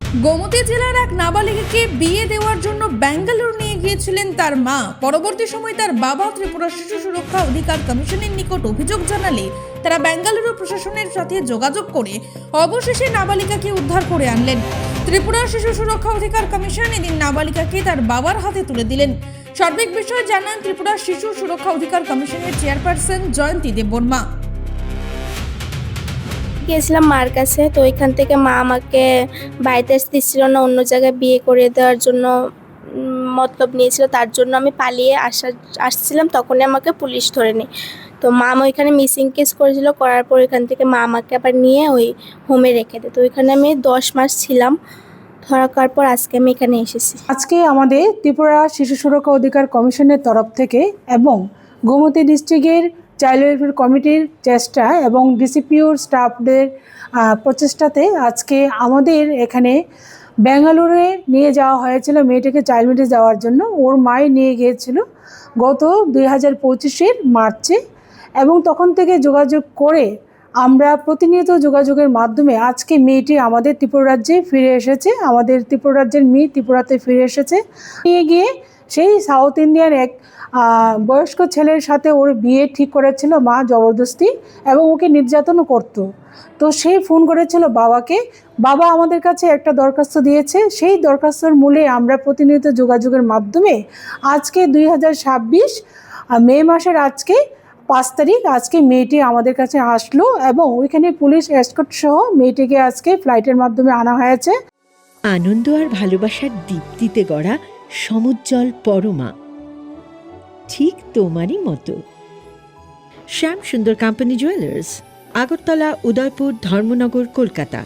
গোমতী জেলার এক নাবালিকাকে বিয়ে দেওয়ার জন্য ব্যাঙ্গালোর নিয়ে গিয়েছিলেন তার মা। পরবর্তী সময় তার বাবা ত্রিপুরা শিশু সুরক্ষা অধিকার কমিশনের নিকট অভিযোগ জানালে তারা বেঙ্গালুরু প্রশাসনের সাথে যোগাযোগ করে অবশেষে নাবালিকাকে উদ্ধার করে আনলেন। ত্রিপুরা শিশু সুরক্ষা অধিকার কমিশন এদিন নাবালিকাকে তার বাবার হাতে তুলে দিলেন। সার্বিক বিষয়ে জানান ত্রিপুরা শিশু সুরক্ষা অধিকার কমিশনের চেয়ারপারসন জয়ন্তী দেববর্মা। গিয়েছিলাম মার কাছে, তো ওইখান থেকে মা আমাকে বাড়িতে আসতে দিচ্ছিল না, অন্য জায়গায় বিয়ে করে দেওয়ার জন্য মতলব নিয়েছিল। তার জন্য আমি পালিয়ে আসছিলাম, তখনই আমাকে পুলিশ ধরে নেয়। তো মা ওইখানে মিসিং কেস করেছিল, করার পর ওইখান থেকে মা আমাকে আবার নিয়ে ওই হোমে রেখে দেয়। তো ওইখানে আমি 10 মাস ছিলাম। ধরা করার পর আজকে আমি এখানে এসেছি। আজকে আমাদের ত্রিপুরা শিশু সুরক্ষা অধিকার কমিশনের তরফ থেকে এবং গোমতী ডিস্ট্রিক্টের চাইল্ড ওয়েলফেয়ার কমিটির চেষ্টা এবং ডিসিপিওর স্টাফদের প্রচেষ্টাতে আজকে আমাদের এখানে ব্যাঙ্গালোরে নিয়ে যাওয়া হয়েছিল মেয়েটাকে চাইল্ড মিটে যাওয়ার জন্য। ওর মাই নিয়ে গিয়েছিল গত 2025 মার্চে, এবং তখন থেকে যোগাযোগ করে আমরা প্রতিনিয়ত যোগাযোগের মাধ্যমে আজকে মেয়েটি আমাদের ত্রিপুরা রাজ্যে ফিরে এসেছে। আমাদের ত্রিপুরা রাজ্যের মেয়ে ত্রিপুরাতে ফিরে এসেছে। নিয়ে গিয়ে সেই সাউথ ইন্ডিয়ান এক বয়স্ক ছেলের সাথে ওর বিয়ে ঠিক করেছিল মা জবরদস্তি, এবং ওকে নির্যাতনও করতো। তো সে ফোন করেছিল বাবাকে, বাবা আমাদের কাছে একটা দরখাস্ত দিয়েছে। সেই দরখাস্তর মূলে আমরা প্রতিনিয়ত যোগাযোগের মাধ্যমে আজকে 2026 মে মাসের আজকে 5 তারিখ আজকে মেয়েটি আমাদের কাছে আসলো, এবং ওইখানে পুলিশ এসকর্ট সহ মেয়েটিকে আজকে ফ্লাইটের মাধ্যমে আনা হয়েছে। আনন্দ আর ভালোবাসার দীপ্তিতে গড়া সমুজ্জ্বল পরমা, ঠিক তোমারই মতো। শ্যাম সুন্দর কোম্পানি জুয়েলার্স, আগরতলা, উদয়পুর, ধর্মনগর, কলকাতা।